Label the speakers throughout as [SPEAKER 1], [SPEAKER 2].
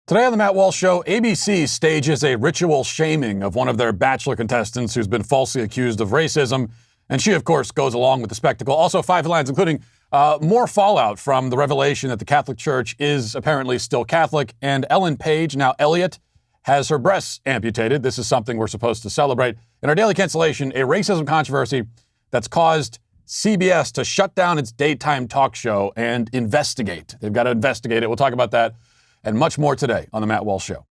[SPEAKER 1] Today on the Matt Walsh Show, ABC stages a ritual shaming of one of their Bachelor contestants who's been falsely accused of racism. And she, of course, goes along with the spectacle. Also, 5 headlines, including more fallout from the revelation that the Catholic Church is apparently still Catholic. And Ellen Page, now Elliot, has her breasts amputated. This is something we're supposed to celebrate. In our Daily Cancellation, a racism controversy that's caused CBS to shut down its daytime talk show and investigate. They've got to investigate it. We'll talk about that and much more today on the Matt Walsh Show.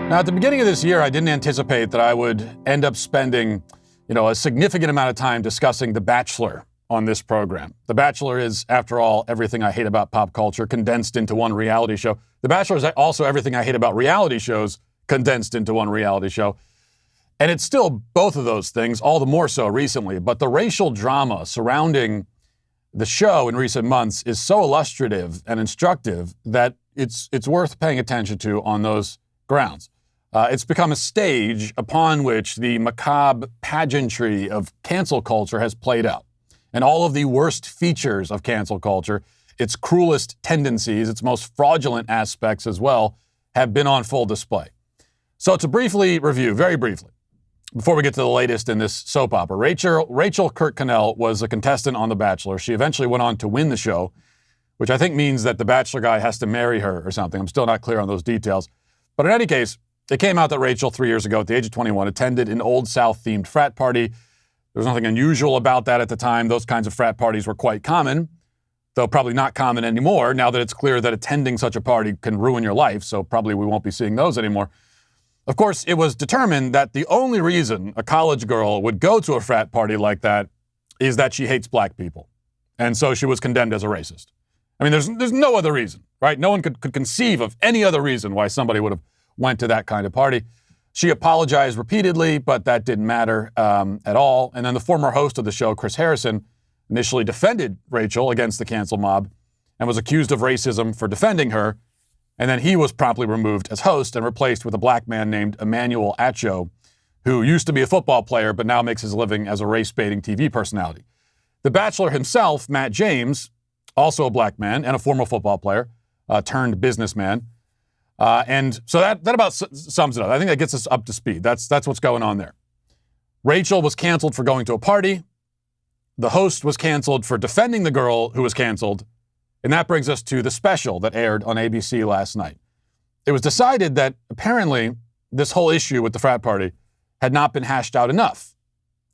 [SPEAKER 1] Now, at the beginning of this year, I didn't anticipate that I would end up spending, a significant amount of time discussing The Bachelor on this program. The Bachelor is, after all, everything I hate about pop culture condensed into one reality show. The Bachelor is also everything I hate about reality shows condensed into one reality show. And it's still both of those things, all the more so recently. But the racial drama surrounding the show in recent months is so illustrative and instructive that it's worth paying attention to on those grounds. It's become a stage upon which the macabre pageantry of cancel culture has played out. And all of the worst features of cancel culture, its cruelest tendencies, its most fraudulent aspects as well, have been on full display. So to briefly review, very briefly, before we get to the latest in this soap opera, Rachel Kirk-Connell was a contestant on The Bachelor. She eventually went on to win the show, which I think means that the Bachelor guy has to marry her or something. I'm still not clear on those details. But in any case, it came out that Rachel, 3 years ago, at the age of 21, attended an Old South-themed frat party. There was nothing unusual about that at the time. Those kinds of frat parties were quite common, though probably not common anymore now that it's clear that attending such a party can ruin your life, so probably we won't be seeing those anymore. Of course, it was determined that the only reason a college girl would go to a frat party like that is that she hates black people. And so she was condemned as a racist. I mean, there's no other reason, right? No one could conceive of any other reason why somebody would have went to that kind of party. She apologized repeatedly, but that didn't matter at all. And then the former host of the show, Chris Harrison, initially defended Rachel against the cancel mob and was accused of racism for defending her. And then he was promptly removed as host and replaced with a black man named Emmanuel Acho, who used to be a football player, but now makes his living as a race-baiting TV personality. The Bachelor himself, Matt James, also a black man and a former football player, turned businessman. And so that about sums it up. I think that gets us up to speed. That's what's going on there. Rachel was canceled for going to a party. The host was canceled for defending the girl who was canceled. And that brings us to the special that aired on ABC last night. It was decided that apparently this whole issue with the frat party had not been hashed out enough.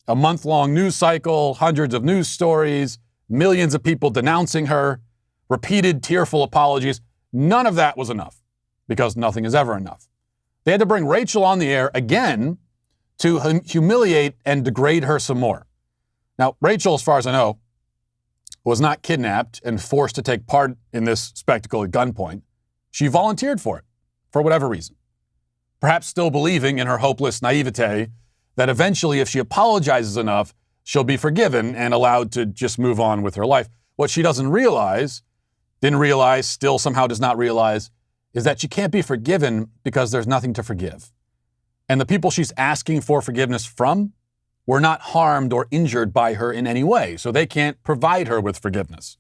[SPEAKER 1] A month-long news cycle, hundreds of news stories, millions of people denouncing her, repeated tearful apologies. None of that was enough, because nothing is ever enough. They had to bring Rachel on the air again to humiliate and degrade her some more. Now, Rachel, as far as I know, was not kidnapped and forced to take part in this spectacle at gunpoint. She volunteered for it, for whatever reason. Perhaps still believing in her hopeless naivete that eventually, if she apologizes enough, she'll be forgiven and allowed to just move on with her life. What she didn't realize, still somehow does not realize, is that she can't be forgiven because there's nothing to forgive. And the people she's asking for forgiveness from were not harmed or injured by her in any way, so they can't provide her with forgiveness.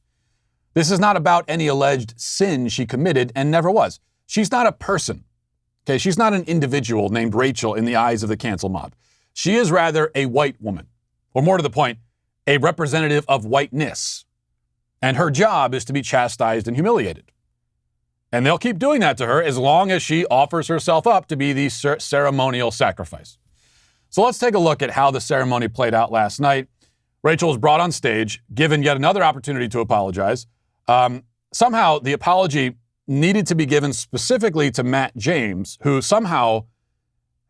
[SPEAKER 1] This is not about any alleged sin she committed and never was. She's not a person, okay? She's not an individual named Rachel in the eyes of the cancel mob. She is rather a white woman, or more to the point, a representative of whiteness. And her job is to be chastised and humiliated. And they'll keep doing that to her as long as she offers herself up to be the ceremonial sacrifice. So let's take a look at how the ceremony played out last night. Rachel was brought on stage, given yet another opportunity to apologize. Somehow the apology needed to be given specifically to Matt James, who somehow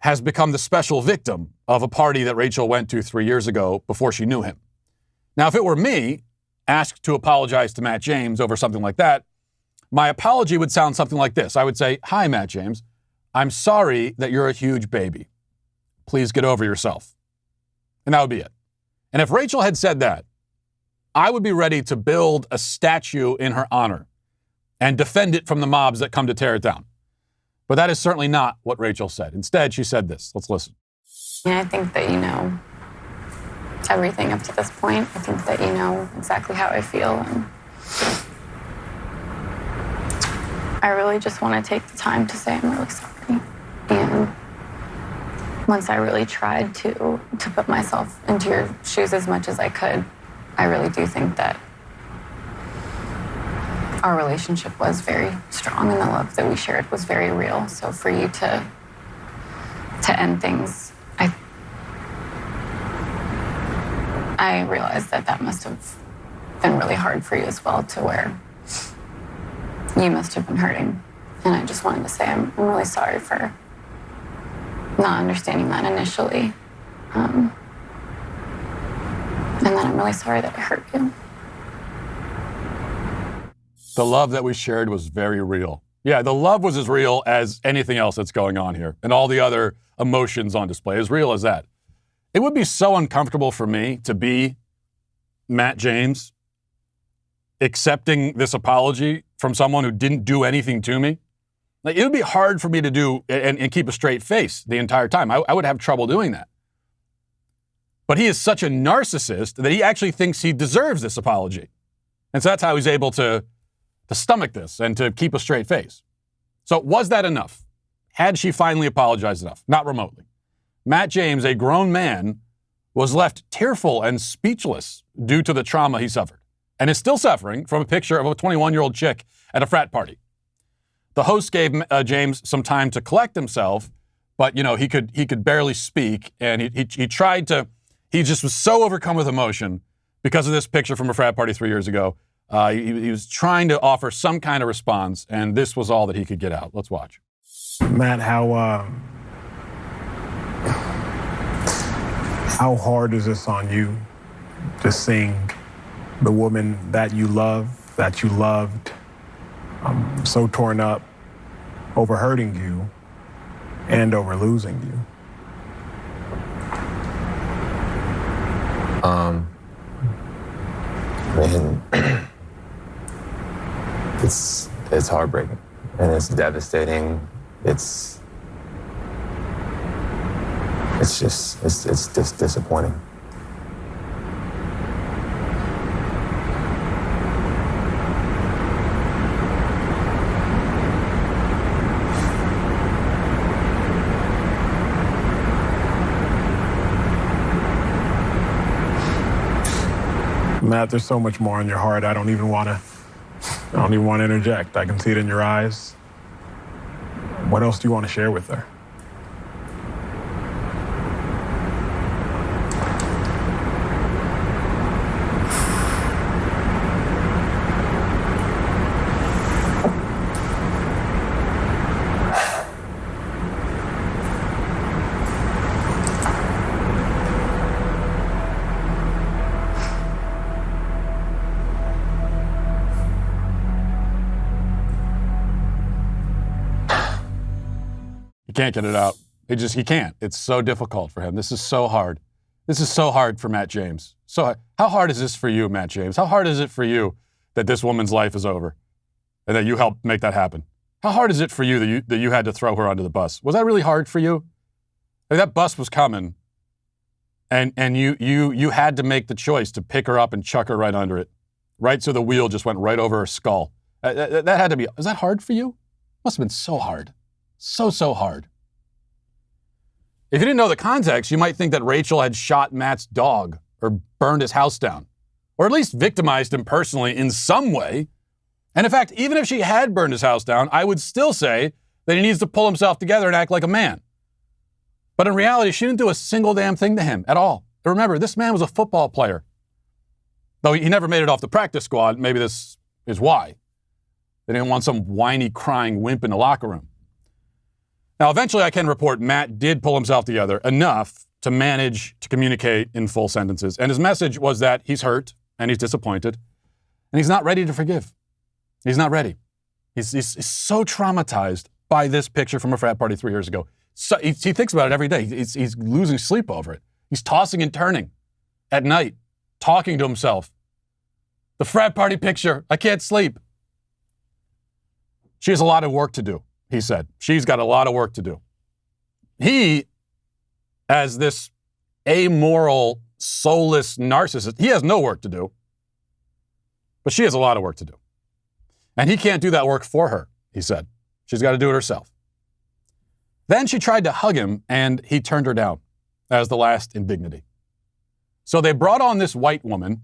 [SPEAKER 1] has become the special victim of a party that Rachel went to 3 years ago before she knew him. Now, if it were me asked to apologize to Matt James over something like that, my apology would sound something like this. I would say, "Hi, Matt James. I'm sorry that you're a huge baby. Please get over yourself." And that would be it. And if Rachel had said that, I would be ready to build a statue in her honor and defend it from the mobs that come to tear it down. But that is certainly not what Rachel said. Instead, she said this. Let's listen.
[SPEAKER 2] I think that, everything up to this point. I think that you know exactly how I feel. And I really just want to take the time to say I'm really sorry. And once I really tried to put myself into your shoes as much as I could, I really do think that our relationship was very strong and the love that we shared was very real. So for you to end things, I realized that must have been really hard for you as well, to where you must have been hurting. And I just wanted to say I'm really sorry for not understanding that initially. And then I'm really sorry that I hurt you.
[SPEAKER 1] The love that we shared was very real. Yeah, the love was as real as anything else that's going on here, and all the other emotions on display, as real as that. It would be so uncomfortable for me to be Matt James accepting this apology from someone who didn't do anything to me. Like, it would be hard for me to do and keep a straight face the entire time. I would have trouble doing that. But he is such a narcissist that he actually thinks he deserves this apology. And so that's how he's able to stomach this and to keep a straight face. So was that enough? Had she finally apologized enough? Not remotely. Matt James, a grown man, was left tearful and speechless due to the trauma he suffered, and is still suffering from a picture of a 21-year-old chick at a frat party. The host gave James some time to collect himself, but he could barely speak, and he tried to. He just was so overcome with emotion because of this picture from a frat party 3 years ago. He was trying to offer some kind of response, and this was all that he could get out. Let's watch.
[SPEAKER 3] Matt, how hard is this on you, just seeing the woman that you love, that you loved, so torn up over hurting you and over losing you?
[SPEAKER 4] It's heartbreaking and it's devastating. It's just disappointing.
[SPEAKER 3] Matt, there's so much more on your heart. I don't even want to interject. I can see it in your eyes. What else do you want to share with her?
[SPEAKER 1] He can't get it out. He can't. It's so difficult for him. This is so hard. This is so hard for Matt James. So how hard is this for you, Matt James? How hard is it for you that this woman's life is over and that you helped make that happen? How hard is it for you that you had to throw her under the bus? Was that really hard for you? Like, that bus was coming, and you had to make the choice to pick her up and chuck her right under it, right? So the wheel just went right over her skull. That had to be. Was that hard for you? Must have been so hard. So hard. If you didn't know the context, you might think that Rachel had shot Matt's dog or burned his house down, or at least victimized him personally in some way. And in fact, even if she had burned his house down, I would still say that he needs to pull himself together and act like a man. But in reality, she didn't do a single damn thing to him at all. And remember, this man was a football player. Though he never made it off the practice squad, maybe this is why. They didn't want some whiny, crying wimp in the locker room. Now, eventually I can report Matt did pull himself together enough to manage to communicate in full sentences. And his message was that he's hurt and he's disappointed and he's not ready to forgive. He's not ready. He's so traumatized by this picture from a frat party 3 years ago. So he thinks about it every day. He's losing sleep over it. He's tossing and turning at night, talking to himself. The frat party picture, I can't sleep. She has a lot of work to do, he said. She's got a lot of work to do. He, as this amoral soulless narcissist. He has no work to do, but she has a lot of work to do. And he can't do that work for her, he said. She's got to do it herself. Then she tried to hug him, and he turned her down as the last indignity. So they brought on this white woman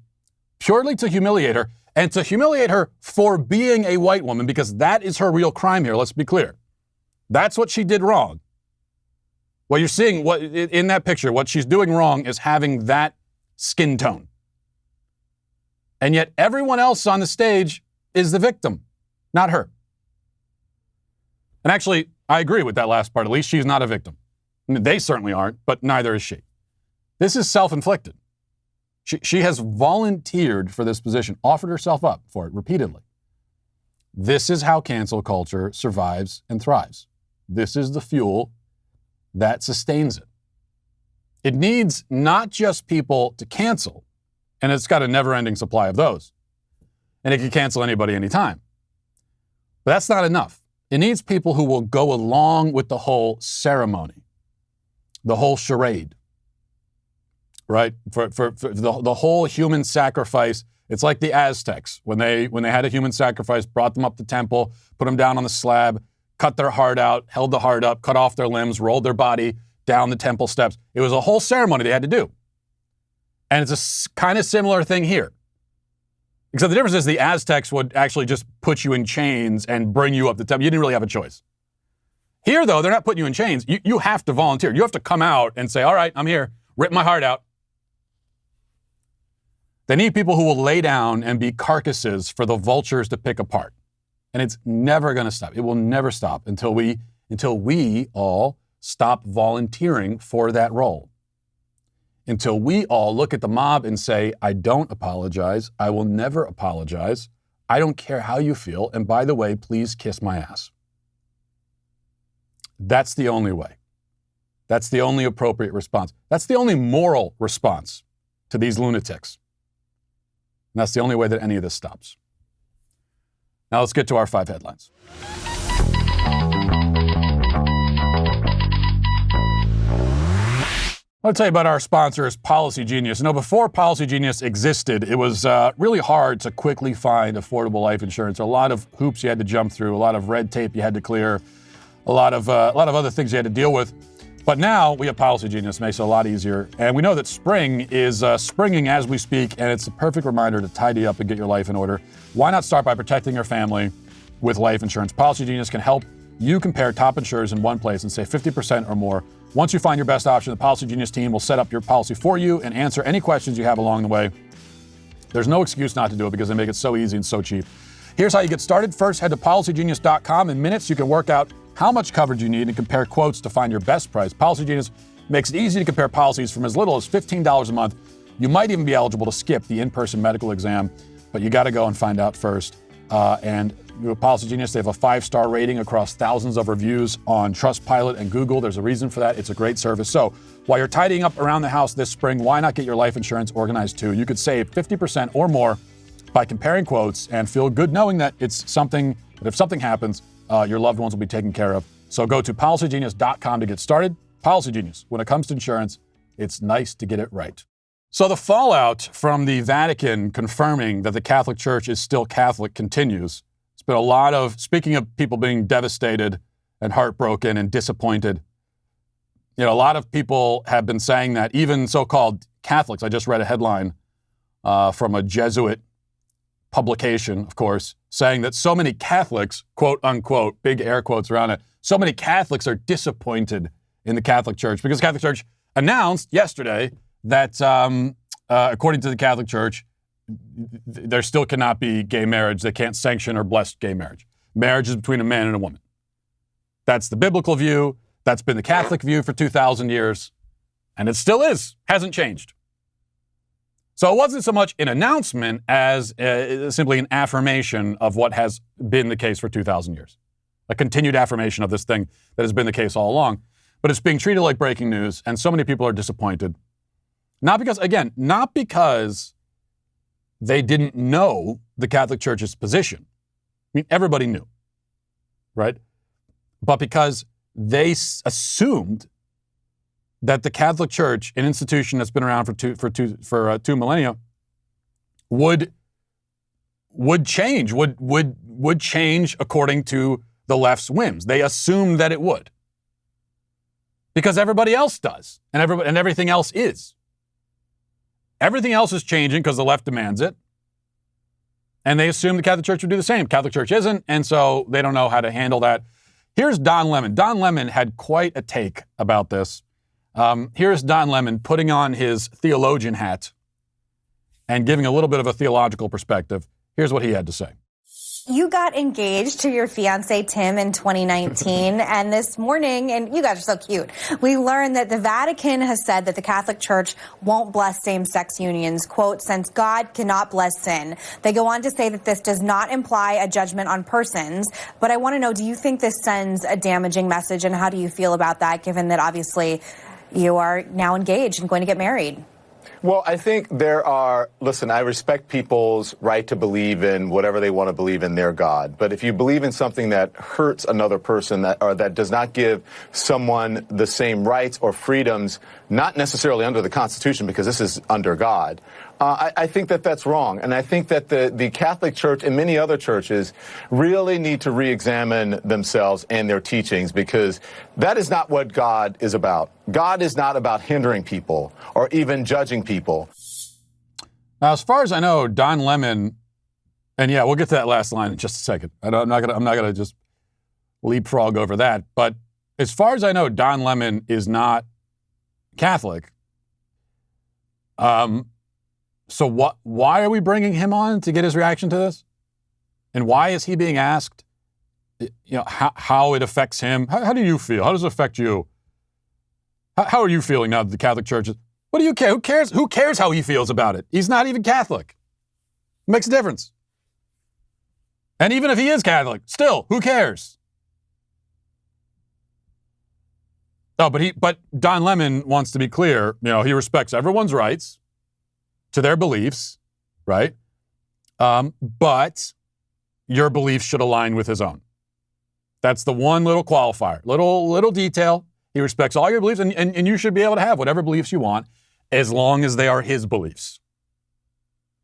[SPEAKER 1] purely to humiliate her, and to humiliate her for being a white woman, because that is her real crime here. Let's be clear. That's what she did wrong. What you're seeing in that picture, what she's doing wrong is having that skin tone. And yet everyone else on the stage is the victim, not her. And actually, I agree with that last part. At least she's not a victim. I mean, they certainly aren't, but neither is she. This is self-inflicted. She has volunteered for this position, offered herself up for it repeatedly. This is how cancel culture survives and thrives. This is the fuel that sustains it. It needs not just people to cancel, and it's got a never-ending supply of those. And it can cancel anybody anytime. But that's not enough. It needs people who will go along with the whole ceremony, the whole charade, right? For the whole human sacrifice. It's like the Aztecs when they had a human sacrifice, brought them up the temple, put them down on the slab, cut their heart out, held the heart up, cut off their limbs, rolled their body down the temple steps. It was a whole ceremony they had to do. And it's a kind of similar thing here. Except the difference is the Aztecs would actually just put you in chains and bring you up the temple. You didn't really have a choice. Here, though, they're not putting you in chains. You have to volunteer. You have to come out and say, all right, I'm here. Rip my heart out. They need people who will lay down and be carcasses for the vultures to pick apart. And it's never going to stop. It will never stop until we all stop volunteering for that role. Until we all look at the mob and say, I don't apologize. I will never apologize. I don't care how you feel. And by the way, please kiss my ass. That's the only way. That's the only appropriate response. That's the only moral response to these lunatics. And that's the only way that any of this stops. Now let's get to our 5 headlines. I'll tell you about our sponsors, Policy Genius. Before Policy Genius existed, it was really hard to quickly find affordable life insurance. A lot of hoops you had to jump through, a lot of red tape you had to clear, a lot of other things you had to deal with. But now we have Policy Genius, makes it a lot easier. And we know that spring is springing as we speak, and it's a perfect reminder to tidy up and get your life in order. Why not start by protecting your family with life insurance? Policy Genius can help you compare top insurers in one place and save 50% or more. Once you find your best option, the Policy Genius team will set up your policy for you and answer any questions you have along the way. There's no excuse not to do it because they make it so easy and so cheap. Here's how you get started. First, head to policygenius.com. In minutes, you can work out how much coverage you need and compare quotes to find your best price. Policy Genius makes it easy to compare policies from as little as $15 a month. You might even be eligible to skip the in-person medical exam, but you got to go and find out first. And with Policy Genius, they have a 5-star rating across thousands of reviews on Trustpilot and Google. There's a reason for that. It's a great service. So while you're tidying up around the house this spring, why not get your life insurance organized too? You could save 50% or more by comparing quotes and feel good knowing that it's something that if something happens, your loved ones will be taken care of. So go to policygenius.com to get started. Policy Genius. When it comes to insurance, it's nice to get it right. So the fallout from the Vatican confirming that the Catholic Church is still Catholic continues. It's been a lot of, speaking of people being devastated and heartbroken and disappointed, a lot of people have been saying that, even so-called Catholics. I just read a headline from a Jesuit publication, of course, saying that so many Catholics, quote unquote, big air quotes around it, so many Catholics are disappointed in the Catholic Church because the Catholic Church announced yesterday that, according to the Catholic Church, there still cannot be gay marriage. They can't sanction or bless gay marriage. Marriage is between a man and a woman. That's the biblical view. That's been the Catholic view for 2,000 years. And it still is. Hasn't changed. So it wasn't so much an announcement as simply an affirmation of what has been the case for 2,000 years. A continued affirmation of this thing that has been the case all along. But it's being treated like breaking news, and so many people are disappointed. Not because they didn't know the Catholic Church's position. I mean, everybody knew, right? But because they assumed that the Catholic Church, an institution that's been around for two millennia, would change according to the left's whims. They assumed that it would, because everybody else does, and everything else is. Everything else is changing because the left demands it, and they assume the Catholic Church would do the same. Catholic Church isn't, and so they don't know how to handle that. Here's Don Lemon. Don Lemon had quite a take about this. Here's Don Lemon putting on his theologian hat and giving a little bit of a theological perspective. Here's what he had to say.
[SPEAKER 5] You got engaged to your fiance, Tim, in 2019, and this morning, and you guys are so cute, we learned that the Vatican has said that the Catholic Church won't bless same-sex unions, quote, since God cannot bless sin. They go on to say that this does not imply a judgment on persons, but I want to know, do you think this sends a damaging message, and how do you feel about that, given that obviously you are now engaged and going to get married?
[SPEAKER 6] Well, I think listen, I respect people's right to believe in whatever they want to believe in their God. But if you believe in something that hurts another person or that does not give someone the same rights or freedoms, not necessarily under the Constitution, because this is under God, I think that that's wrong. And I think that the Catholic Church and many other churches really need to re-examine themselves and their teachings, because that is not what God is about. God is not about hindering people or even judging people.
[SPEAKER 1] Now, as far as I know, Don Lemon, and yeah, we'll get to that last line in just a second. I'm not gonna just leapfrog over that. But as far as I know, Don Lemon is not Catholic. So why are we bringing him on to get his reaction to this? And why is he being asked, how it affects him? How do you feel? How does it affect you? How are you feeling now that the Catholic Church is... What do you care? Who cares? Who cares how he feels about it? He's not even Catholic. It makes a difference. And even if he is Catholic, still, who cares? Oh, but Don Lemon wants to be clear. He respects everyone's rights to their beliefs, right? But your beliefs should align with his own. That's the one little qualifier, little detail. He respects all your beliefs, and you should be able to have whatever beliefs you want as long as they are his beliefs.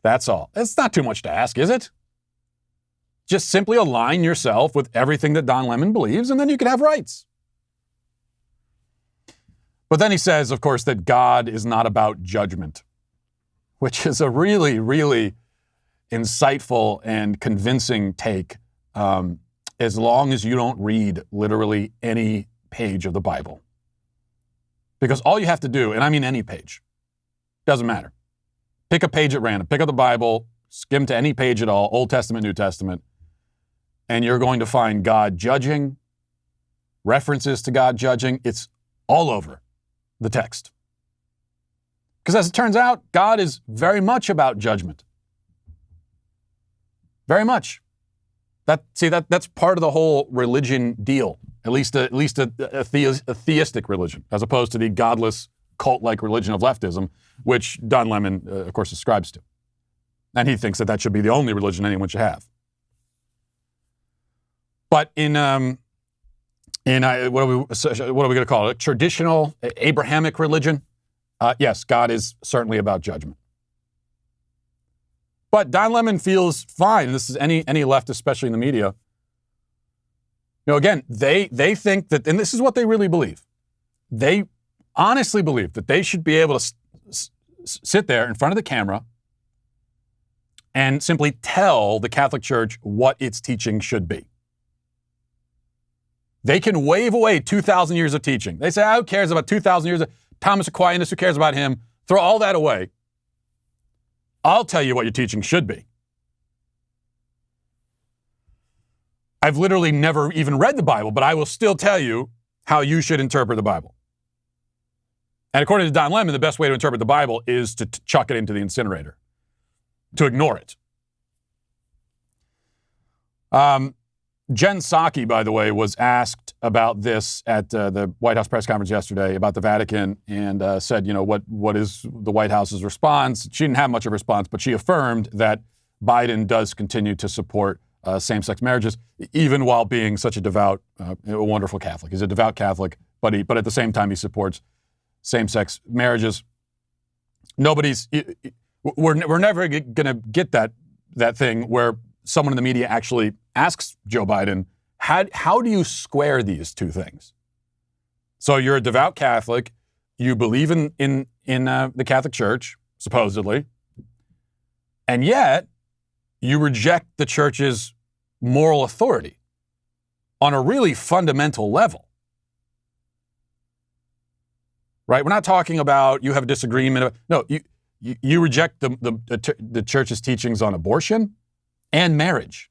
[SPEAKER 1] That's all. It's not too much to ask, is it? Just simply align yourself with everything that Don Lemon believes, and then you can have rights. But then he says, of course, that God is not about judgment, which is a really, really insightful and convincing take, as long as you don't read literally any page of the Bible. Because all you have to do, and I mean any page, doesn't matter. Pick a page at random. Pick up the Bible, skim to any page at all, Old Testament, New Testament, and you're going to find God judging, references to God judging. It's all over the text. Because as it turns out, God is very much about judgment. Very much. That's part of the whole religion deal. At least a theistic religion, as opposed to the godless, cult-like religion of leftism, which Don Lemon, of course, ascribes to. And he thinks that should be the only religion anyone should have. But in what are we going to call it? Traditional Abrahamic religion? Yes, God is certainly about judgment. But Don Lemon feels fine. And this is any left, especially in the media. Again, they think that, and this is what they really believe. They honestly believe that they should be able to sit there in front of the camera and simply tell the Catholic Church what its teaching should be. They can wave away 2,000 years of teaching. They say, who cares about 2,000 years of Thomas Aquinas? Who cares about him? Throw all that away. I'll tell you what your teaching should be. I've literally never even read the Bible, but I will still tell you how you should interpret the Bible. And according to Don Lemon, the best way to interpret the Bible is to chuck it into the incinerator, to ignore it. Jen Psaki, by the way, was asked about this at the White House press conference yesterday about the Vatican, and said, what is the White House's response? She didn't have much of a response, but she affirmed that Biden does continue to support same-sex marriages, even while being such a devout, wonderful Catholic. He's a devout Catholic, but at the same time he supports same-sex marriages. We're never going to get that thing where someone in the media actually asks Joe Biden, how do you square these two things? So you're a devout Catholic, you believe in the Catholic Church, supposedly, and yet you reject the church's moral authority on a really fundamental level. Right? We're not talking about you have a disagreement. No, you reject the church's teachings on abortion and marriage.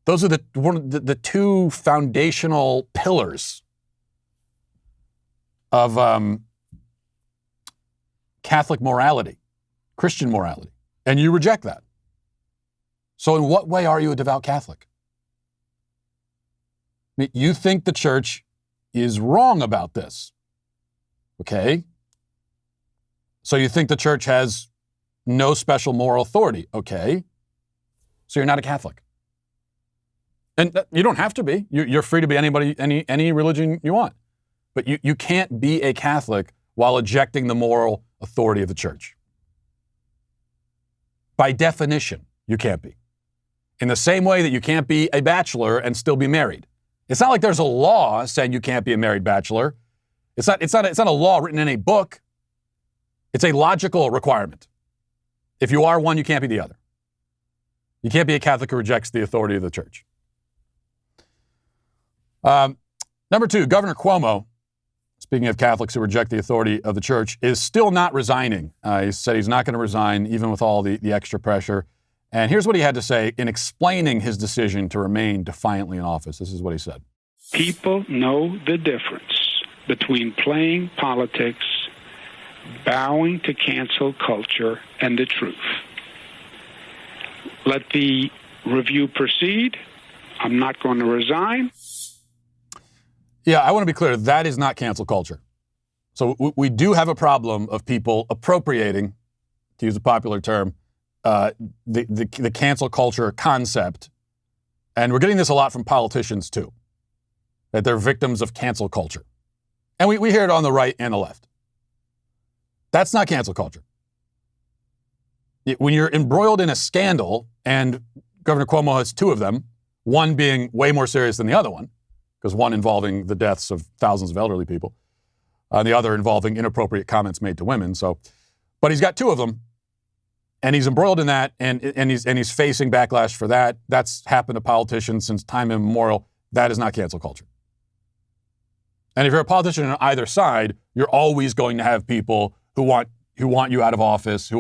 [SPEAKER 1] Those are the two foundational pillars of Catholic morality, Christian morality, and you reject that. So in what way are you a devout Catholic? I mean, you think the church is wrong about this, okay? So you think the church has no special moral authority, okay? So you're not a Catholic. And you don't have to be. You're free to be anybody, any religion you want. But you can't be a Catholic while ejecting the moral authority of the church. By definition, you can't be. In the same way that you can't be a bachelor and still be married. It's not like there's a law saying you can't be a married bachelor. It's not a law written in a book. It's a logical requirement. If you are one, you can't be the other. You can't be a Catholic who rejects the authority of the church. Number two, Governor Cuomo, speaking of Catholics who reject the authority of the church, is still not resigning. He said he's not going to resign, even with all the extra pressure. And here's what he had to say in explaining his decision to remain defiantly in office. This is what he said.
[SPEAKER 7] People know the difference between playing politics, bowing to cancel culture, and the truth. Let the review proceed. I'm not going to resign.
[SPEAKER 1] Yeah, I want to be clear. That is not cancel culture. So we do have a problem of people appropriating, to use a popular term, the cancel culture concept. And we're getting this a lot from politicians, too, that they're victims of cancel culture. And we hear it on the right and the left. That's not cancel culture. When you're embroiled in a scandal, and Governor Cuomo has two of them, one being way more serious than the other one, because one involving the deaths of thousands of elderly people, the other involving inappropriate comments made to women. But he's got two of them, and he's embroiled in that, and he's facing backlash for that. That's happened to politicians since time immemorial. That is not cancel culture. And if you're a politician on either side, you're always going to have people who want you out of office,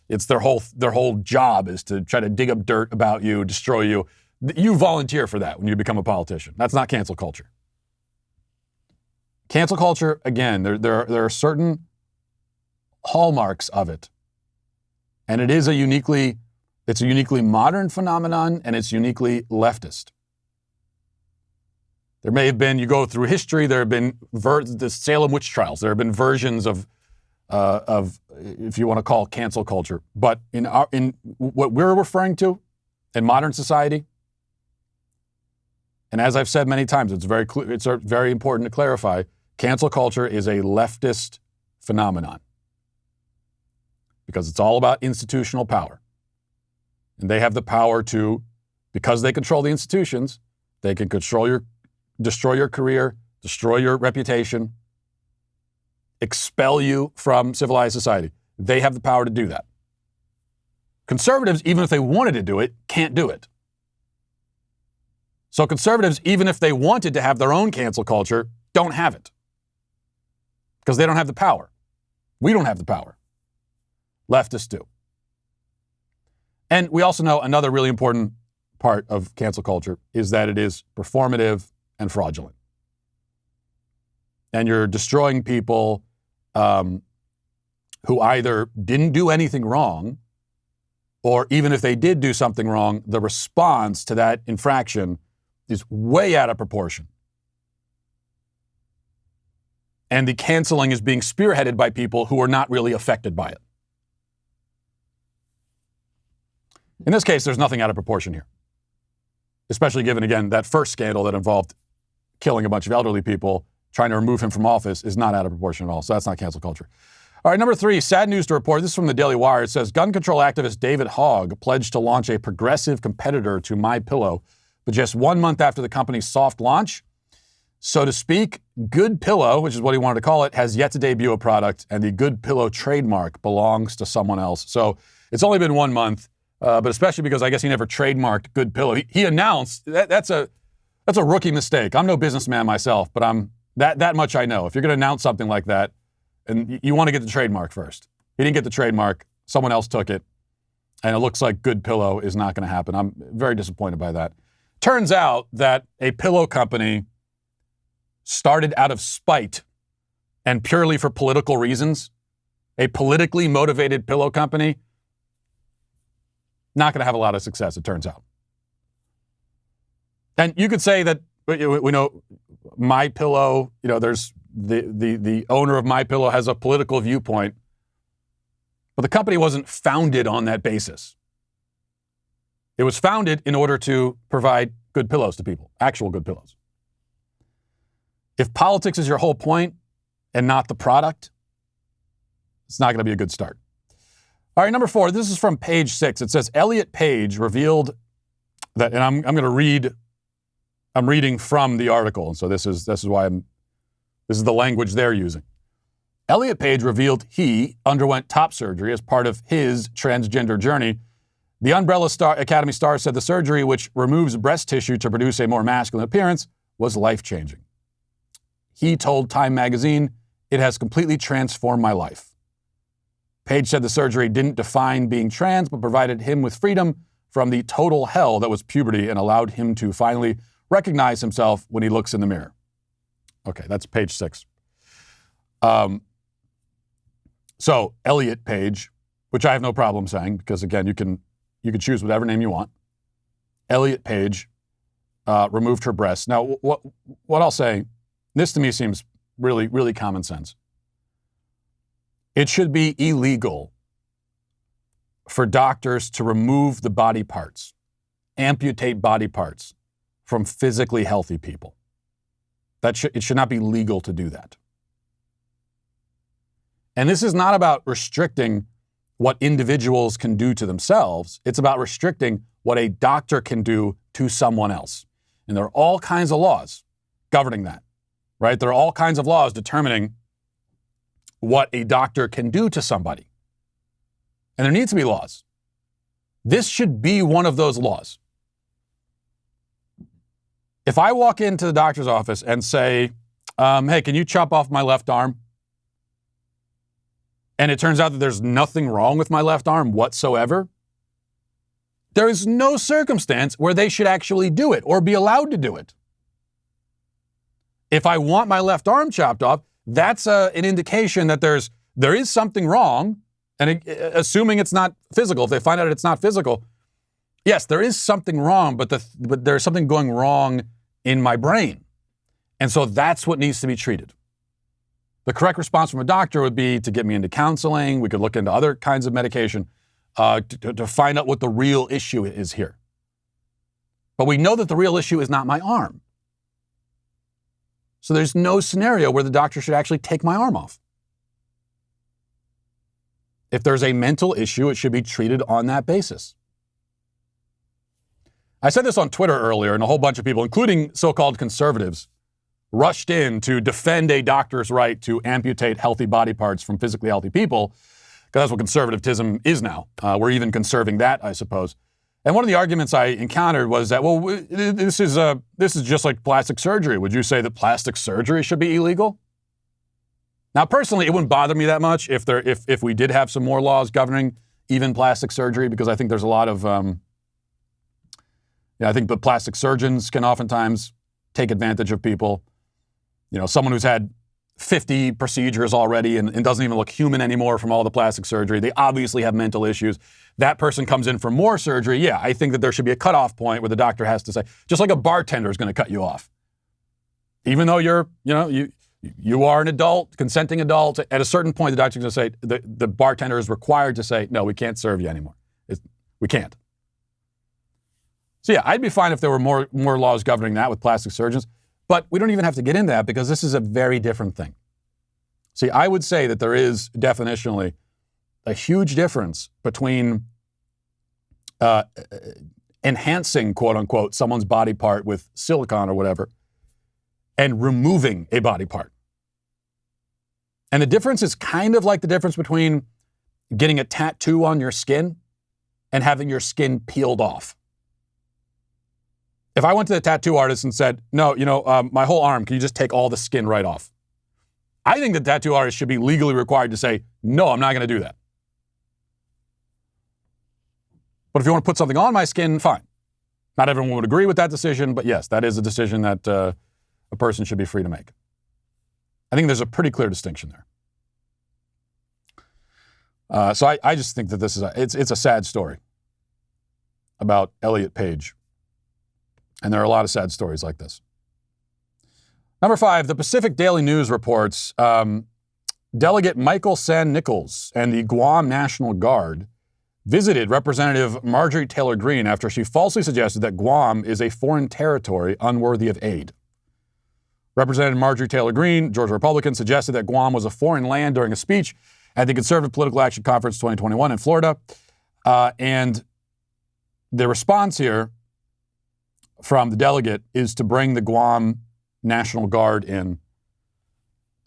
[SPEAKER 1] it's their whole job is to try to dig up dirt about you, destroy you. You volunteer for that when you become a politician. That's not cancel culture. Cancel culture, again, there are certain hallmarks of it. And it's a uniquely modern phenomenon, and it's uniquely leftist. There may have been, you go through history, there have been the Salem witch trials. There have been versions of if you want to call cancel culture. But in what we're referring to in modern society, and as I've said many times, it's very important to clarify, cancel culture is a leftist phenomenon because it's all about institutional power. And they have the power to, because they control the institutions, they can destroy your career, destroy your reputation, expel you from civilized society. They have the power to do that. Conservatives, even if they wanted to do it, can't do it. So conservatives, even if they wanted to have their own cancel culture, don't have it. Because they don't have the power. We don't have the power. Leftists do. And we also know another really important part of cancel culture is that it is performative and fraudulent. And you're destroying people who either didn't do anything wrong, or even if they did do something wrong, the response to that infraction is way out of proportion. And the canceling is being spearheaded by people who are not really affected by it. In this case, there's nothing out of proportion here. Especially given, again, that first scandal that involved killing a bunch of elderly people trying to remove him from office is not out of proportion at all. So that's not cancel culture. All right, number 3, sad news to report. This is from the Daily Wire. It says gun control activist David Hogg pledged to launch a progressive competitor to MyPillow, but just 1 month after the company's soft launch, so to speak, Good Pillow, which is what he wanted to call it, has yet to debut a product, and the Good Pillow trademark belongs to someone else. So it's only been 1 month, but especially because I guess he never trademarked Good Pillow. He announced that's a rookie mistake. I'm no businessman myself, but that much I know. If you're going to announce something like that, and you want to get the trademark first. He didn't get the trademark. Someone else took it, and it looks like Good Pillow is not going to happen. I'm very disappointed by that. Turns out that a pillow company started out of spite and purely for political reasons. A politically motivated pillow company, not going to have a lot of success, it turns out. And you could say that, we know MyPillow, there's the owner of MyPillow has a political viewpoint, but the company wasn't founded on that basis. It was founded in order to provide good pillows to people, actual good pillows. If politics is your whole point and not the product, it's not going to be a good start. All right, number 4, this is from page 6. It says Elliot Page revealed that, and I'm going to read. I'm reading from the article, and so this is why this is the language they're using. Elliot Page revealed he underwent top surgery as part of his transgender journey. The Umbrella Academy star said the surgery, which removes breast tissue to produce a more masculine appearance, was life-changing. He told Time magazine, "It has completely transformed my life." Page said the surgery didn't define being trans, but provided him with freedom from the total hell that was puberty and allowed him to finally recognize himself when he looks in the mirror. Okay, that's page 6. So Elliot Page, which I have no problem saying, because again, you can choose whatever name you want. Elliot Page removed her breasts. Now, what I'll say, this to me seems really, really common sense. It should be illegal for doctors to remove the body parts, amputate body parts from physically healthy people. It should not be legal to do that. And this is not about restricting what individuals can do to themselves. It's about restricting what a doctor can do to someone else. And there are all kinds of laws governing that, right? There are all kinds of laws determining what a doctor can do to somebody. And there needs to be laws. This should be one of those laws. If I walk into the doctor's office and say, hey, can you chop off my left arm? And it turns out that there's nothing wrong with my left arm whatsoever, there is no circumstance where they should actually do it or be allowed to do it. If I want my left arm chopped off, that's an indication that there is something wrong, and assuming it's not physical, if they find out it's not physical, yes, there is something wrong, but there's something going wrong in my brain. And so that's what needs to be treated. The correct response from a doctor would be to get me into counseling. We could look into other kinds of medication to find out what the real issue is here. But we know that the real issue is not my arm. So there's no scenario where the doctor should actually take my arm off. If there's a mental issue, it should be treated on that basis. I said this on Twitter earlier, and a whole bunch of people, including so-called conservatives, rushed in to defend a doctor's right to amputate healthy body parts from physically healthy people, because that's what conservatism is now. We're even conserving that, I suppose. And one of the arguments I encountered was that, well, this is just like plastic surgery. Would you say that plastic surgery should be illegal? Now, personally, it wouldn't bother me that much if we did have some more laws governing even plastic surgery, because I think there's a lot of, I think the plastic surgeons can oftentimes take advantage of people. Someone who's had 50 procedures already and doesn't even look human anymore from all the plastic surgery. They obviously have mental issues. That person comes in for more surgery. Yeah, I think that there should be a cutoff point where the doctor has to say, just like a bartender is going to cut you off. Even though you are an adult, consenting adult, at a certain point, the doctor's going to say, the bartender is required to say, no, we can't serve you anymore. We can't. So yeah, I'd be fine if there were more laws governing that with plastic surgeons. But we don't even have to get into that because this is a very different thing. See, I would say that there is definitionally a huge difference between enhancing, quote unquote, someone's body part with silicone or whatever, and removing a body part. And the difference is kind of like the difference between getting a tattoo on your skin and having your skin peeled off. If I went to the tattoo artist and said, no, my whole arm, can you just take all the skin right off? I think the tattoo artist should be legally required to say, no, I'm not going to do that. But if you want to put something on my skin, fine. Not everyone would agree with that decision, but yes, that is a decision that a person should be free to make. I think there's a pretty clear distinction there. So I just think that this is it's a sad story about Elliot Page. And there are a lot of sad stories like this. Number 5, the Pacific Daily News reports Delegate Michael San Nichols and the Guam National Guard visited Representative Marjorie Taylor Greene after she falsely suggested that Guam is a foreign territory unworthy of aid. Representative Marjorie Taylor Greene, Georgia Republican, suggested that Guam was a foreign land during a speech at the Conservative Political Action Conference 2021 in Florida. And the response here from the delegate is to bring the Guam National Guard in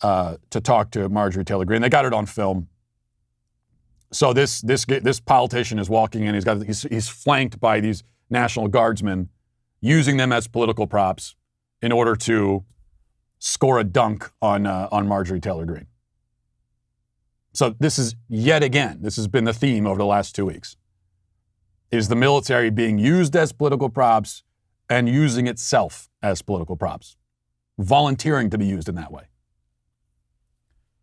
[SPEAKER 1] to talk to Marjorie Taylor Greene. They got it on film. So this politician is walking in. He's flanked by these National Guardsmen, using them as political props in order to score a dunk on Marjorie Taylor Greene. So this is yet again. This has been the theme over the last 2 weeks. Is the military being used as political props and using itself as political props, volunteering to be used in that way.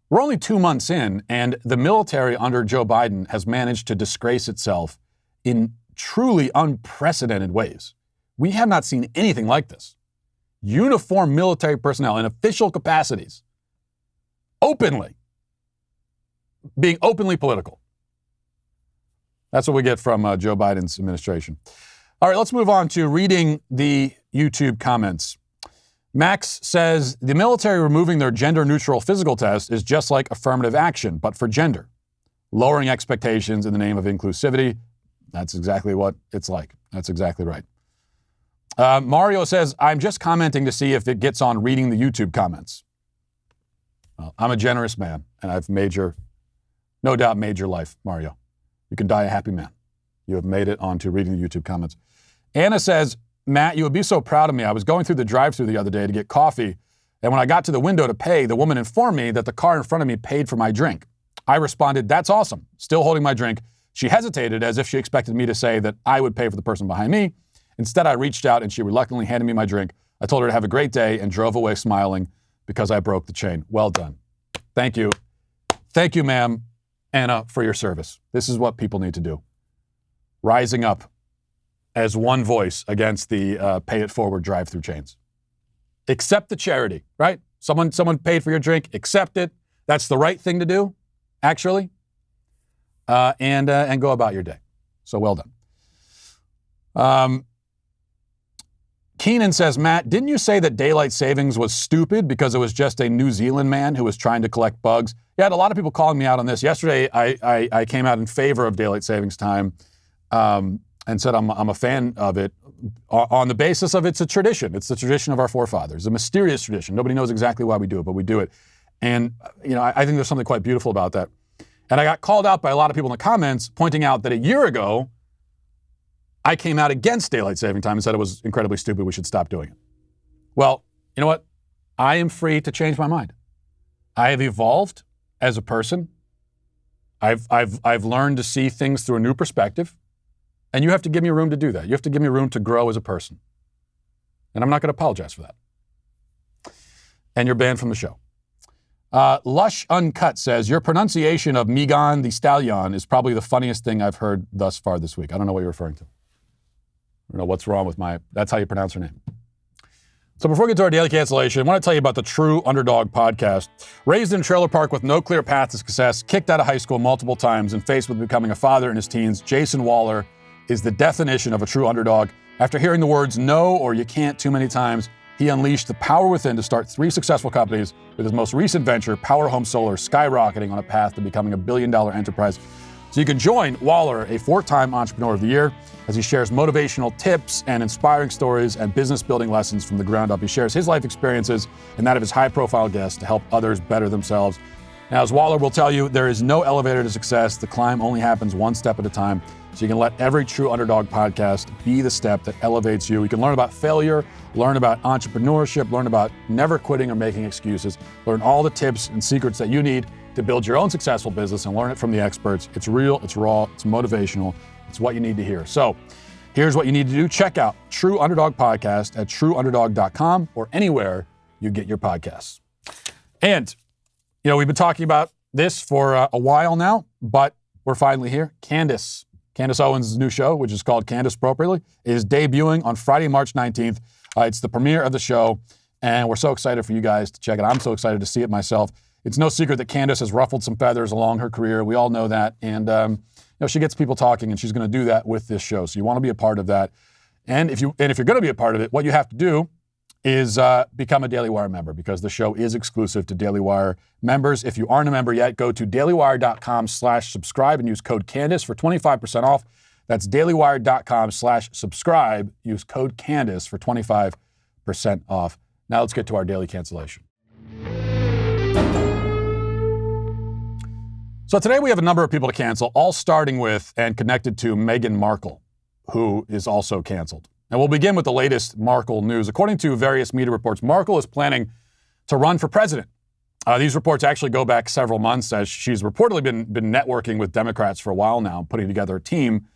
[SPEAKER 1] We're only 2 months in, and the military under Joe Biden has managed to disgrace itself in truly unprecedented ways. We have not seen anything like this. Uniformed military personnel in official capacities, being openly political. That's what we get from Joe Biden's administration. All right, let's move on to reading the YouTube comments. Max says, the military removing their gender-neutral physical test is just like affirmative action, but for gender. Lowering expectations in the name of inclusivity. That's exactly what it's like. That's exactly right. Mario says, I'm just commenting to see if it gets on reading the YouTube comments. Well, I'm a generous man, and I've no doubt made your life, Mario. You can die a happy man. You have made it onto reading the YouTube comments. Anna says, Matt, you would be so proud of me. I was going through the drive-thru the other day to get coffee, and when I got to the window to pay, the woman informed me that the car in front of me paid for my drink. I responded, that's awesome, still holding my drink. She hesitated as if she expected me to say that I would pay for the person behind me. Instead, I reached out and she reluctantly handed me my drink. I told her to have a great day and drove away smiling because I broke the chain. Well done. Thank you. Thank you, ma'am, Anna, for your service. This is what people need to do. Rising up as one voice against the pay it forward drive-through chains. Accept the charity, right? Someone paid for your drink, accept it. That's the right thing to do, actually. And go about your day. So well done. Keenan says, Matt, didn't you say that daylight savings was stupid because it was just a New Zealand man who was trying to collect bugs? Yeah, I had a lot of people calling me out on this. Yesterday, I came out in favor of daylight savings time and said I'm a fan of it on the basis of it's a tradition. It's the tradition of our forefathers, a mysterious tradition. Nobody knows exactly why we do it, but we do it. And, I think there's something quite beautiful about that. And I got called out by a lot of people in the comments pointing out that a year ago, I came out against daylight saving time and said it was incredibly stupid. We should stop doing it. Well, you know what? I am free to change my mind. I have evolved as a person. I've learned to see things through a new perspective. And you have to give me room to do that. You have to give me room to grow as a person. And I'm not going to apologize for that. And you're banned from the show. Lush Uncut says, your pronunciation of Meghan the Stallion is probably the funniest thing I've heard thus far this week. I don't know what you're referring to. I don't know what's wrong with that's how you pronounce her name. So before we get to our daily cancellation, I want to tell you about the True Underdog podcast. Raised in a trailer park with no clear path to success, kicked out of high school multiple times, and faced with becoming a father in his teens, Jason Waller is the definition of a true underdog. After hearing the words no or you can't too many times, he unleashed the power within to start 3 successful companies, with his most recent venture, Power Home Solar, skyrocketing on a path to becoming a billion-dollar enterprise. So you can join Waller, a 4-time Entrepreneur of the Year, as he shares motivational tips and inspiring stories and business-building lessons from the ground up. He shares his life experiences and that of his high-profile guests to help others better themselves. Now, as Waller will tell you, there is no elevator to success. The climb only happens one step at a time. So you can let every True Underdog podcast be the step that elevates you. You can learn about failure, learn about entrepreneurship, learn about never quitting or making excuses, learn all the tips and secrets that you need to build your own successful business and learn it from the experts. It's real, it's raw, it's motivational. It's what you need to hear. So here's what you need to do. Check out True Underdog Podcast at trueunderdog.com or anywhere you get your podcasts. And, we've been talking about this for a while now, but we're finally here. Candace Owens' new show, which is called Candace appropriately, is debuting on Friday, March 19th. It's the premiere of the show, and we're so excited for you guys to check it. I'm so excited to see it myself. It's no secret that Candace has ruffled some feathers along her career. We all know that. And, she gets people talking, and she's going to do that with this show. So you want to be a part of that. And if you're going to be a part of it, what you have to do is become a Daily Wire member, because the show is exclusive to Daily Wire members. If you aren't a member yet, go to dailywire.com/subscribe and use code Candace for 25% off. That's dailywire.com/subscribe. Use code Candace for 25% off. Now let's get to our daily cancellation. So today we have a number of people to cancel, all starting with and connected to Meghan Markle, who is also canceled. And we'll begin with the latest Markle news. According to various media reports, Markle is planning to run for president. These reports actually go back several months, as she's reportedly been networking with Democrats for a while now, putting together a team.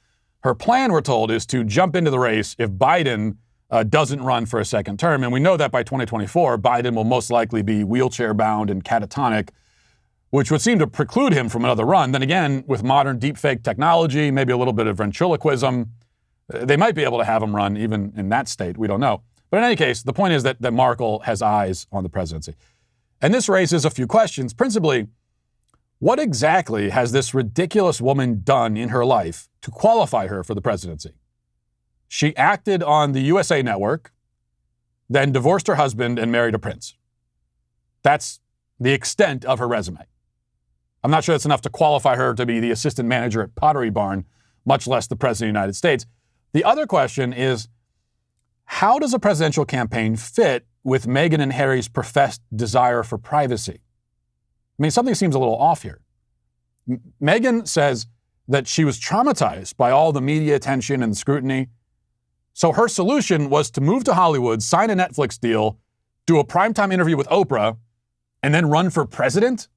[SPEAKER 1] Her plan, we're told, is to jump into the race if Biden doesn't run for a second term. And we know that by 2024, Biden will most likely be wheelchair-bound and catatonic, which would seem to preclude him from another run. Then again, with modern deepfake technology, maybe a little bit of ventriloquism, they might be able to have him run even in that state. We don't know. But in any case, the point is that Markle has eyes on the presidency. And this raises a few questions. Principally, what exactly has this ridiculous woman done in her life to qualify her for the presidency? She acted on the USA Network, then divorced her husband and married a prince. That's the extent of her resume. I'm not sure that's enough to qualify her to be the assistant manager at Pottery Barn, much less the president of the United States. The other question is, how does a presidential campaign fit with Meghan and Harry's professed desire for privacy? I mean, something seems a little off here. Meghan says that she was traumatized by all the media attention and scrutiny. So her solution was to move to Hollywood, sign a Netflix deal, do a primetime interview with Oprah, and then run for president?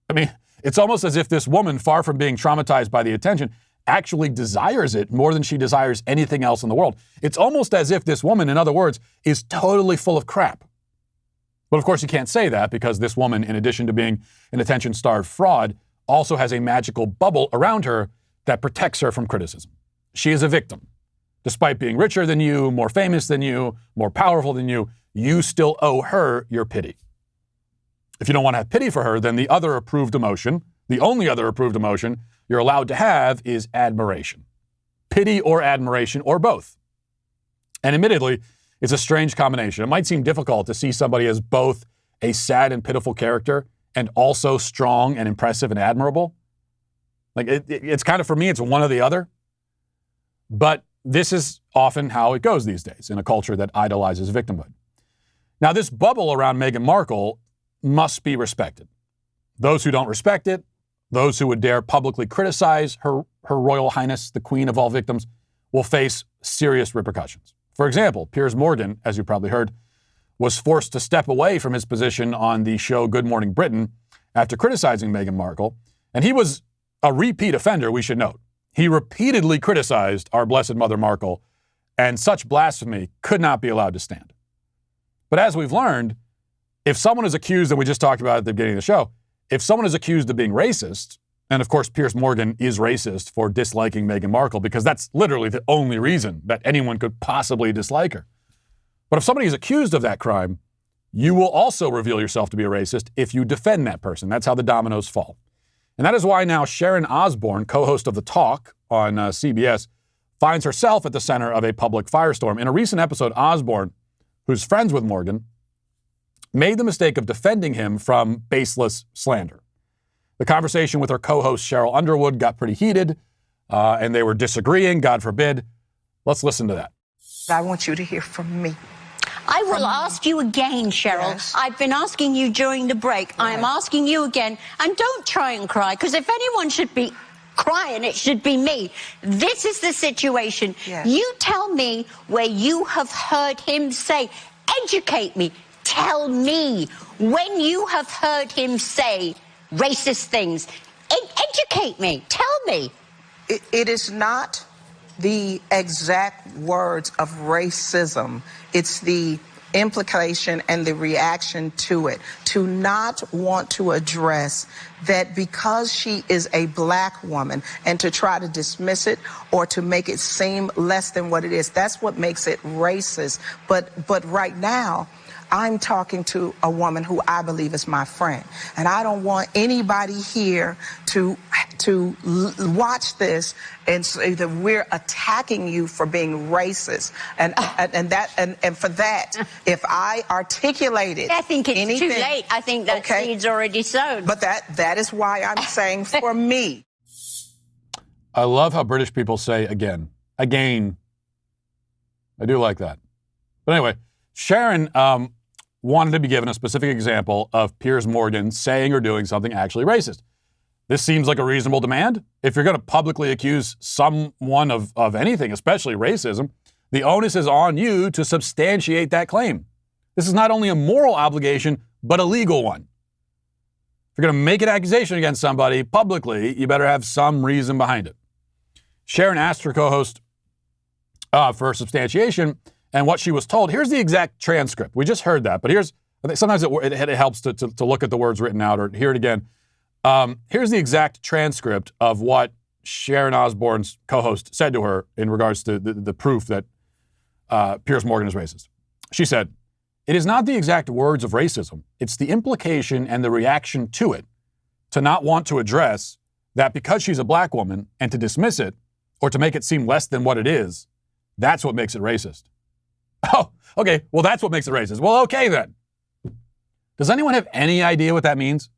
[SPEAKER 1] I mean, it's almost as if this woman, far from being traumatized by the attention, actually desires it more than she desires anything else in the world. It's almost as if this woman, in other words, is totally full of crap. But of course, you can't say that, because this woman, in addition to being an attention-starved fraud, also has a magical bubble around her that protects her from criticism. She is a victim. Despite being richer than you, more famous than you, more powerful than you, you still owe her your pity. If you don't want to have pity for her, then the other approved emotion, the only other approved emotion you're allowed to have, is admiration. Pity or admiration, or both. And admittedly, it's a strange combination. It might seem difficult to see somebody as both a sad and pitiful character and also strong and impressive and admirable. Like, it's kind of, for me, it's one or the other. But this is often how it goes these days in a culture that idolizes victimhood. Now, this bubble around Meghan Markle must be respected. Those who don't respect it, those who would dare publicly criticize her Royal Highness, the Queen of all victims, will face serious repercussions. For example, Piers Morgan, as you probably heard, was forced to step away from his position on the show Good Morning Britain after criticizing Meghan Markle. And he was a repeat offender, we should note. He repeatedly criticized our Blessed Mother Markle, and such blasphemy could not be allowed to stand. But as we've learned, if someone is accused, and we just talked about at the beginning of the show, if someone is accused of being racist, and of course Piers Morgan is racist for disliking Meghan Markle, because that's literally the only reason that anyone could possibly dislike her. But if somebody is accused of that crime, you will also reveal yourself to be a racist if you defend that person. That's how the dominoes fall. And that is why now Sharon Osbourne, co-host of The Talk on CBS, finds herself at the center of a public firestorm. In a recent episode, Osbourne who's friends with Morgan, made the mistake of defending him from baseless slander. The conversation with her co-host Cheryl Underwood got pretty heated, and they were disagreeing, God forbid. Let's listen to that.
[SPEAKER 8] I want you to hear from me.
[SPEAKER 9] I will ask you again, Cheryl.
[SPEAKER 8] Yes.
[SPEAKER 9] I've been asking you during the break.
[SPEAKER 8] Right.
[SPEAKER 9] I'm asking you again. And don't try and cry, because if anyone should be crying, it should be me. This is the situation.
[SPEAKER 8] Yes.
[SPEAKER 9] You tell me where you have heard him say, educate me, tell me when you have heard him say racist things. Educate me, tell me.
[SPEAKER 8] It is not the exact words of racism. It's the implication and the reaction to it. To not want to address that because she is a black woman and to try to dismiss it or to make it seem less than what it is. That's what makes it racist. But right now, I'm talking to a woman who I believe is my friend. And I don't want anybody here to watch this and say that we're attacking you for being racist. And for that, if I articulated
[SPEAKER 9] I think it's
[SPEAKER 8] anything,
[SPEAKER 9] too late. I think that seed's already sown.
[SPEAKER 8] But that is why I'm saying for me.
[SPEAKER 1] I love how British people say again. Again. I do like that. But anyway, Sharon wanted to be given a specific example of Piers Morgan saying or doing something actually racist. This seems like a reasonable demand. If you're going to publicly accuse someone of anything, especially racism, the onus is on you to substantiate that claim. This is not only a moral obligation, but a legal one. If you're going to make an accusation against somebody publicly, you better have some reason behind it. Sharon asked her co-host for substantiation and what she was told. Here's the exact transcript. We just heard that, but I think sometimes it helps to look at the words written out or hear it again. Here's the exact transcript of what Sharon Osbourne's co-host said to her in regards to the proof that Piers Morgan is racist. She said, "It is not the exact words of racism. It's the implication and the reaction to it, to not want to address that because she's a black woman and to dismiss it or to make it seem less than what it is, that's what makes it racist." Oh, okay. Well, that's what makes it racist. Well, okay then. Does anyone have any idea what that means?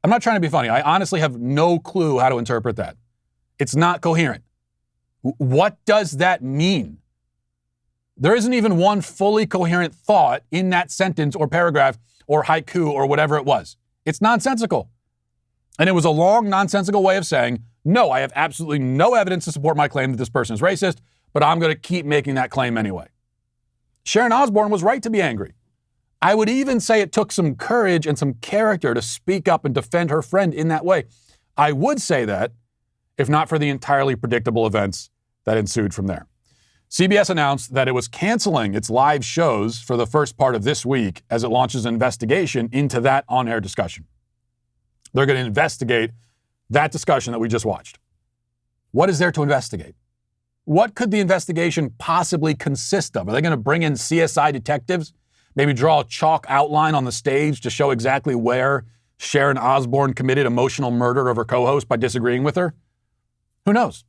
[SPEAKER 1] I'm not trying to be funny. I honestly have no clue how to interpret that. It's not coherent. What does that mean? There isn't even one fully coherent thought in that sentence or paragraph or haiku or whatever it was. It's nonsensical. And it was a long, nonsensical way of saying, no, I have absolutely no evidence to support my claim that this person is racist, but I'm going to keep making that claim anyway. Sharon Osbourne was right to be angry. I would even say it took some courage and some character to speak up and defend her friend in that way. I would say that, if not for the entirely predictable events that ensued from there. CBS announced that it was canceling its live shows for the first part of this week as it launches an investigation into that on-air discussion. They're going to investigate that discussion that we just watched. What is there to investigate? What could the investigation possibly consist of? Are they going to bring in CSI detectives? Maybe draw a chalk outline on the stage to show exactly where Sharon Osbourne committed emotional murder of her co-host by disagreeing with her? Who knows?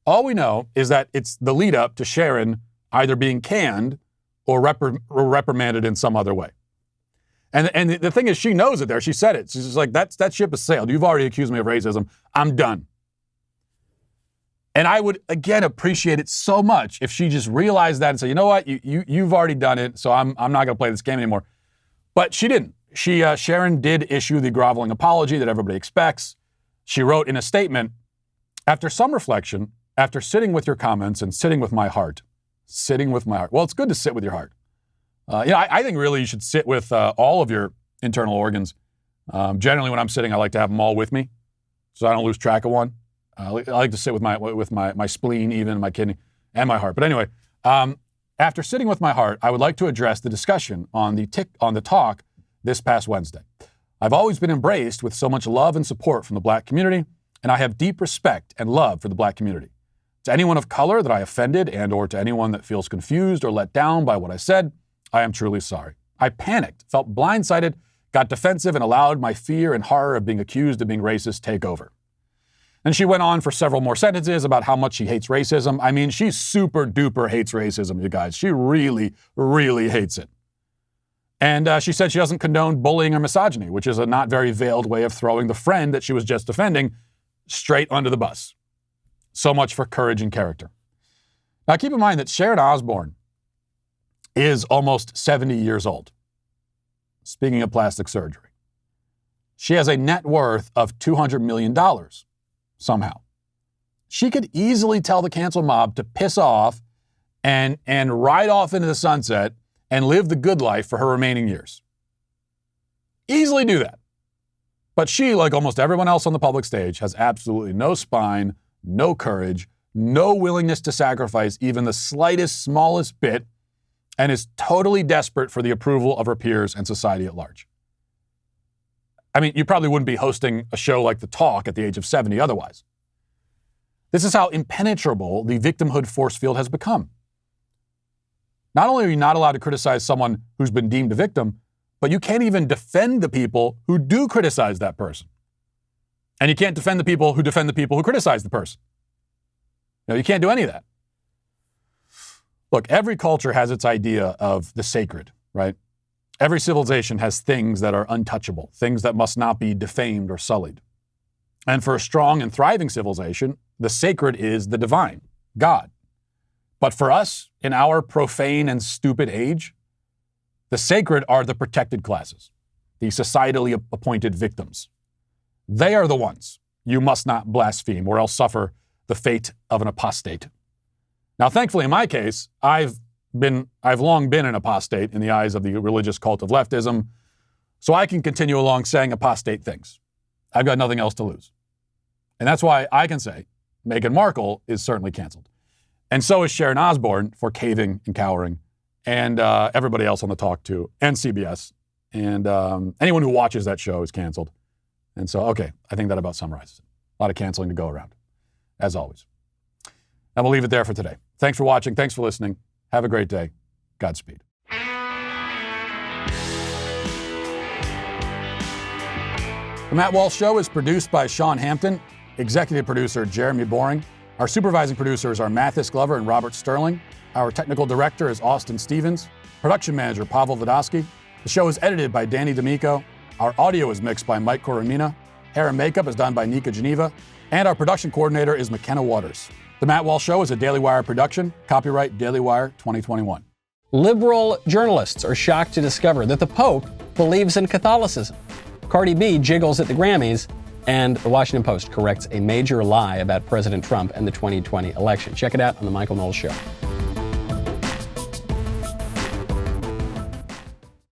[SPEAKER 1] All we know is that it's the lead up to Sharon either being canned or reprimanded in some other way. And the thing is, she knows it there. She said it. She's just like, that ship has sailed. You've already accused me of racism. I'm done. And I would, again, appreciate it so much if she just realized that and said, you know what, you've already done it, so I'm not going to play this game anymore. But she didn't. Sharon did issue the groveling apology that everybody expects. She wrote in a statement, "After some reflection, after sitting with your comments and sitting with my heart." Sitting with my heart. Well, it's good to sit with your heart. I think really you should sit with all of your internal organs. Generally, when I'm sitting, I like to have them all with me so I don't lose track of one. I like to sit with my spleen, even my kidney, and my heart. But anyway, after sitting with my heart, I would like to address the discussion on the talk this past Wednesday. I've always been embraced with so much love and support from the black community, and I have deep respect and love for the black community. To anyone of color that I offended and or to anyone that feels confused or let down by what I said, I am truly sorry. I panicked, felt blindsided, got defensive, and allowed my fear and horror of being accused of being racist take over. And she went on for several more sentences about how much she hates racism. I mean, she super duper hates racism, you guys. She really, really hates it. And she said she doesn't condone bullying or misogyny, which is a not very veiled way of throwing the friend that she was just defending straight under the bus. So much for courage and character. Now, keep in mind that Sharon Osbourne is almost 70 years old. Speaking of plastic surgery, she has a net worth of $200 million somehow. She could easily tell the cancel mob to piss off and ride off into the sunset and live the good life for her remaining years. Easily do that. But she, like almost everyone else on the public stage, has absolutely no spine, no courage, no willingness to sacrifice even the slightest, smallest bit, and is totally desperate for the approval of her peers and society at large. I mean, you probably wouldn't be hosting a show like The Talk at the age of 70 otherwise. This is how impenetrable the victimhood force field has become. Not only are you not allowed to criticize someone who's been deemed a victim, but you can't even defend the people who do criticize that person. And you can't defend the people who criticize the person. You can't do any of that. Look, every culture has its idea of the sacred, right? Every civilization has things that are untouchable, things that must not be defamed or sullied. And for a strong and thriving civilization, the sacred is the divine, God. But for us, in our profane and stupid age, the sacred are the protected classes, the societally appointed victims. They are the ones you must not blaspheme or else suffer the fate of an apostate. Now, thankfully, in my case, I've long been an apostate in the eyes of the religious cult of leftism, so I can continue along saying apostate things. I've got nothing else to lose. And that's why I can say Meghan Markle is certainly canceled. And so is Sharon Osbourne for caving and cowering, and everybody else on The Talk too, and CBS. And anyone who watches that show is canceled. And so, okay, I think that about summarizes it. A lot of canceling to go around, as always. And we'll leave it there for today. Thanks for watching. Thanks for listening. Have a great day. Godspeed. The Matt Walsh Show is produced by Sean Hampton, executive producer Jeremy Boring. Our supervising producers are Mathis Glover and Robert Sterling. Our technical director is Austin Stevens. Production manager Pavel Vodosky. The show is edited by Danny D'Amico. Our audio is mixed by Mike Coromina. Hair and makeup is done by Nika Geneva. And our production coordinator is McKenna Waters. The Matt Walsh Show is a Daily Wire production. Copyright Daily Wire 2021.
[SPEAKER 10] Liberal journalists are shocked to discover that the Pope believes in Catholicism. Cardi B jiggles at the Grammys, and the Washington Post corrects a major lie about President Trump and the 2020 election. Check it out on The Michael Knowles Show.